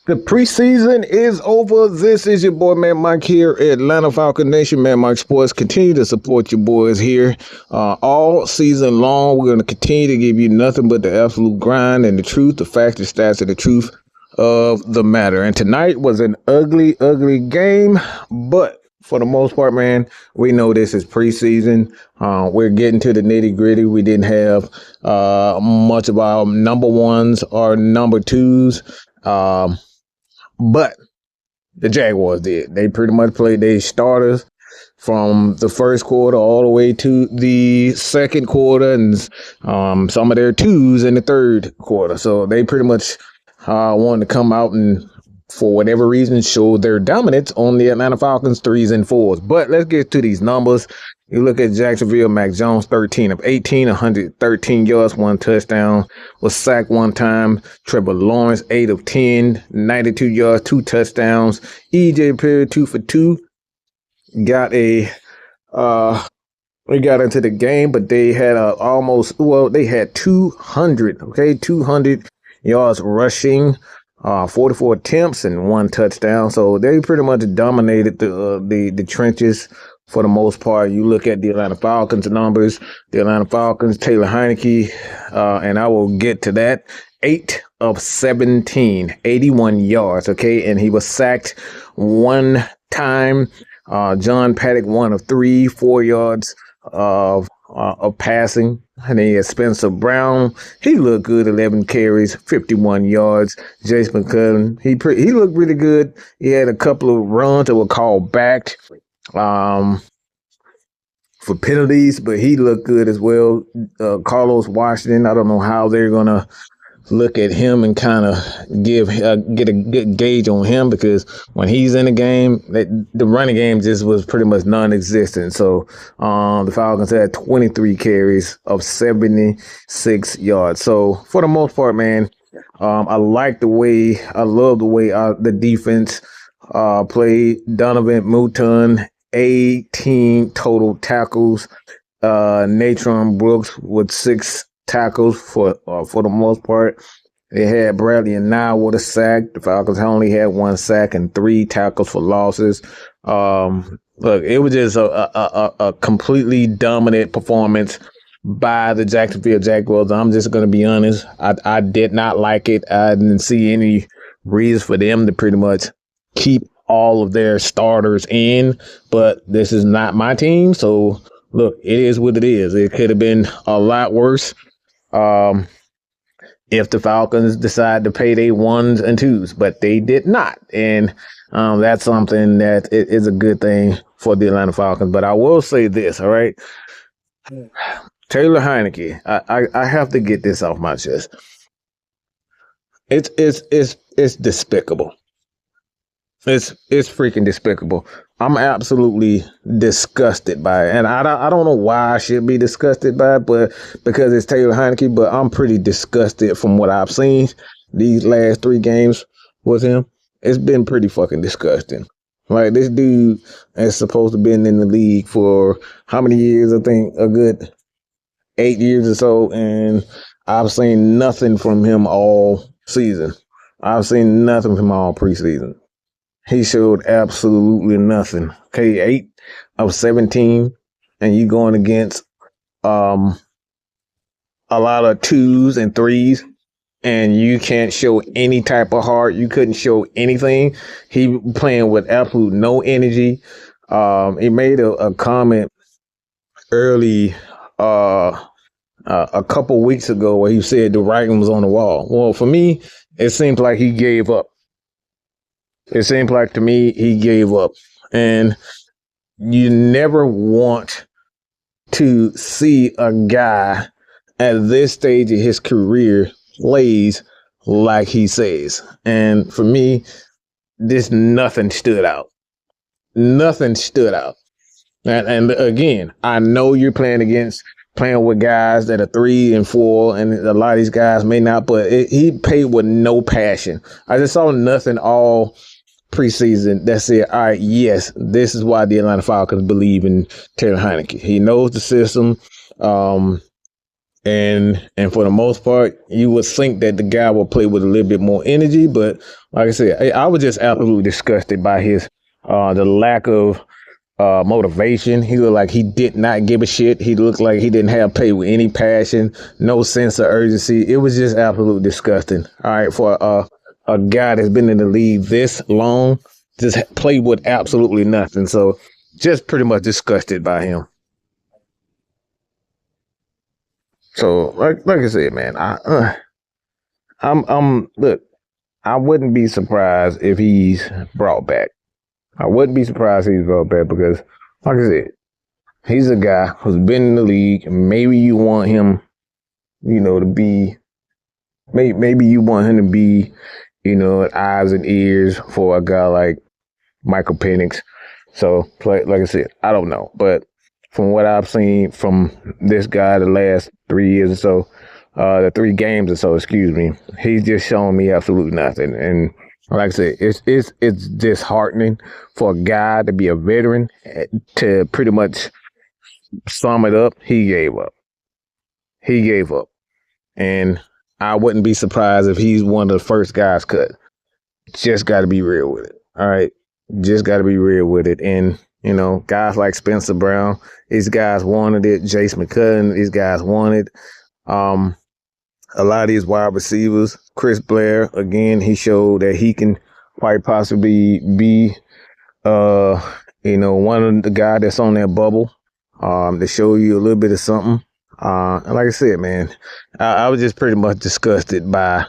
The preseason is over. This is your boy Madmike here at Atlanta Falcon Nation. Madmike Sports. Continue to support your boys here all season long. We're going to continue to give you nothing but the absolute grind and the truth, the facts, the stats, and the truth of the matter. And tonight was an ugly game, but for the most part, man, we know this is preseason. We're getting to the nitty gritty. We didn't have much of our number ones or number twos. But the Jaguars did. They pretty much played their starters from the first quarter all the way to the second quarter, and some of their twos in the third quarter. So they pretty much wanted to come out and, for whatever reason, show their dominance on the Atlanta Falcons 3s and 4s. But let's get to these numbers. You look at Jacksonville, Mac Jones, 13 of 18, 113 yards, 1 touchdown, was sacked 1 time. Trevor Lawrence, 8 of 10, 92 yards, 2 touchdowns. EJ Perry, 2 for 2. We got into the game, but they had they had 200 yards rushing, 44 attempts and 1 touchdown. So they pretty much dominated the trenches. For the most part, you look at the Atlanta Falcons numbers, the Atlanta Falcons, Taylor Heinicke, and I will get to that, 8 of 17, 81 yards, okay? And he was sacked 1 time. John Paddock, 1 of 3, 4 yards of passing. And then you had Spencer Brown. He looked good, 11 carries, 51 yards. Jason McCullen, he looked really good. He had a couple of runs that were called back for penalties, but he looked good as well. Carlos Washington, I don't know how they're gonna look at him and kind of get a good gauge on him, because when he's in the game, the running game just was pretty much non-existent. So the Falcons had 23 carries of 76 yards. So for the most part, man, I love the way the defense played. Donovan Mouton, 18 total tackles. Natron Brooks with 6 tackles for the most part. They had Bradley and Nye with a sack. The Falcons only had 1 sack and 3 tackles for losses. Look, it was just a completely dominant performance by the Jacksonville Jaguars. I'm just going to be honest. I did not like it. I didn't see any reason for them to pretty much keep all of their starters in, but this is not my team. So look, it is what it is. It could have been a lot worse if the Falcons decide to pay their 1s and 2s, but they did not. And that's something that is a good thing for the Atlanta Falcons. But I will say this, all right? Taylor Heinicke, I have to get this off my chest. It's despicable. It's freaking despicable. I'm absolutely disgusted by it. And I don't know why I should be disgusted by it, but because it's Taylor Heinicke, but I'm pretty disgusted from what I've seen these last 3 games with him. It's been pretty fucking disgusting. Like, this dude is supposed to have been in the league for how many years? I think a good 8 years or so, and I've seen nothing from him all season. I've seen nothing from him all preseason. He showed absolutely nothing. Okay, 8 of 17, and you going against a lot of 2s and 3s, and you can't show any type of heart. You couldn't show anything. He playing with absolute no energy. He made a comment early a couple weeks ago where he said the writing was on the wall. Well, for me, it seems like he gave up. It seems like to me he gave up. And you never want to see a guy at this stage of his career plays like he says. And for me, nothing stood out. Nothing stood out. And again, I know you're playing with guys that are 3 and 4, and a lot of these guys may not, but he played with no passion. I just saw nothing all preseason that said, all right, yes, this is why the Atlanta Falcons believe in Taylor Heinicke. He knows the system. And for the most part, you would think that the guy will play with a little bit more energy. But like I said, I was just absolutely disgusted by his the lack of motivation. He looked like he did not give a shit. He looked like he didn't have play with any passion, no sense of urgency. It was just absolutely disgusting. All right, for a guy that's been in the league this long, just played with absolutely nothing. So just pretty much disgusted by him. So like I said, man, I'm look. I wouldn't be surprised if he's brought back. I wouldn't be surprised if he's brought back because, like I said, he's a guy who's been in the league. Maybe you want him, to be. Maybe you want him to be, eyes and ears for a guy like Michael Penix. So, like I said, I don't know, but from what I've seen from this guy the last 3 years or so, the 3 games or so, excuse me, he's just showing me absolutely nothing. And like I said, it's disheartening for a guy to be a veteran. To pretty much sum it up, he gave up. He gave up. And I wouldn't be surprised if he's one of the first guys cut. Just got to be real with it. All right. Just got to be real with it. And, guys like Spencer Brown, these guys wanted it. Jace McCutcheon, these guys wanted. A lot of these wide receivers, Chris Blair, again, he showed that he can quite possibly be, one of the guys that's on that bubble, to show you a little bit of something. And like I said, man, I was just pretty much disgusted by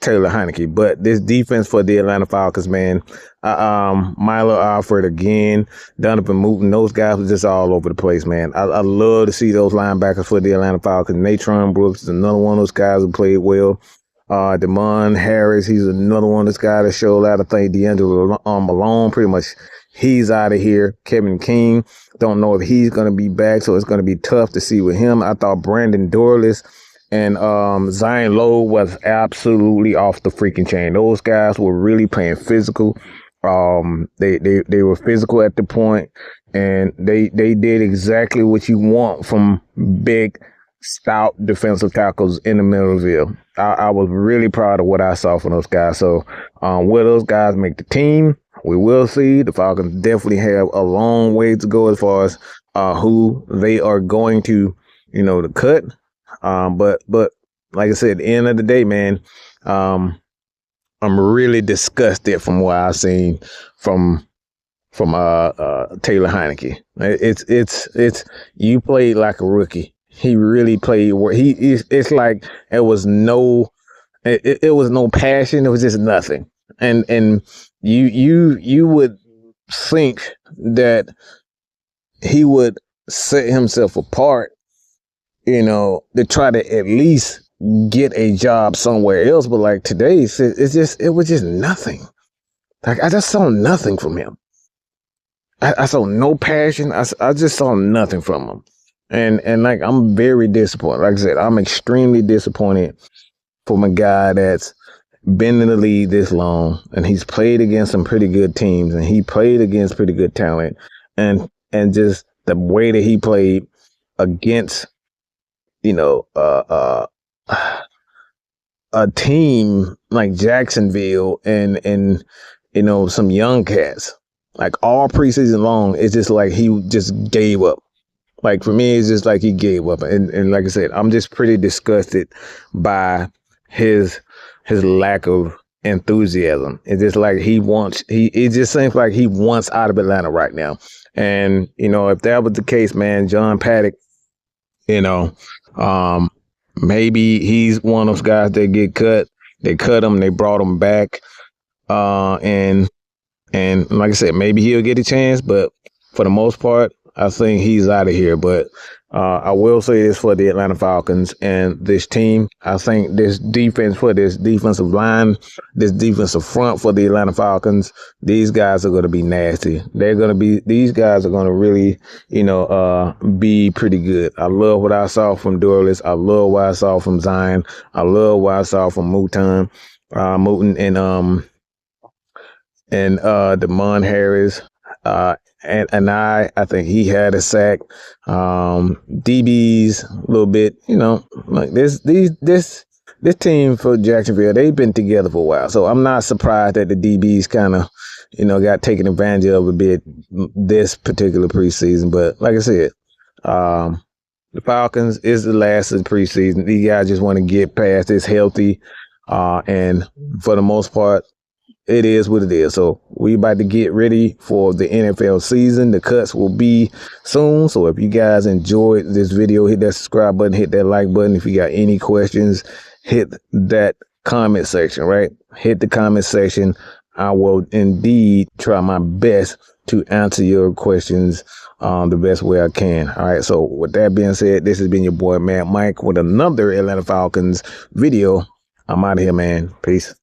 Taylor Heinicke. But this defense for the Atlanta Falcons, man, Milo Alford again, Donovan Mooten, those guys were just all over the place, man. I love to see those linebackers for the Atlanta Falcons. Natron Brooks is another one of those guys who played well. Damon Harris, he's another one of those guys that showed out. I think D'Angelo Malone, pretty much he's out of here. Kevin King, don't know if he's going to be back, so it's going to be tough to see with him. I thought Brandon Dorless and Zion Lowe was absolutely off the freaking chain. Those guys were really playing physical. They were physical at the point, and they did exactly what you want from big, stout defensive tackles in the middle of the field. I was really proud of what I saw from those guys. So will those guys make the team? We will see. The Falcons definitely have a long way to go as far as who they are going to, to cut. But like I said, at the end of the day, man, I'm really disgusted from what I've seen from Taylor Heinicke. It's you played like a rookie. He really played. It's like it was no passion. It was just nothing. And you would think that he would set himself apart, to try to at least get a job somewhere else. But like today, it was just nothing. Like I just saw nothing from him. I saw no passion. I just saw nothing from him. And like, I'm very disappointed. Like I said, I'm extremely disappointed from a guy that's been in the league this long, and he's played against some pretty good teams, and he played against pretty good talent, and just the way that he played against, a team like Jacksonville and some young cats, like all preseason long, it's just like he just gave up. Like for me, it's just like he gave up. And like I said, I'm just pretty disgusted by his lack of enthusiasm. It's just like it just seems like he wants out of Atlanta right now. And, if that was the case, man, John Paddock, maybe he's one of those guys that get cut. They cut him, they brought him back. And like I said, maybe he'll get a chance, but for the most part, I think he's out of here. But I will say this for the Atlanta Falcons and this team. I think this defense for this defensive line, this defensive front for the Atlanta Falcons, these guys are going to be nasty. These guys are going to really, be pretty good. I love what I saw from Dorless. I love what I saw from Zion. I love what I saw from Mooten and Damon Harris. And I think he had a sack. DBs a little bit, like this team for Jacksonville, they've been together for a while. So I'm not surprised that the DBs kind of, got taken advantage of a bit this particular preseason. But like I said, the Falcons is the last of the preseason. These guys just want to get past this healthy. And for the most part, it is what it is. So we about to get ready for the NFL season. The cuts will be soon. So if you guys enjoyed this video, hit that subscribe button, hit that like button. If you got any questions, hit that comment section, right? Hit the comment section. I will indeed try my best to answer your questions the best way I can. All right. So with that being said, this has been your boy, Madmike, with another Atlanta Falcons video. I'm out of here, man. Peace.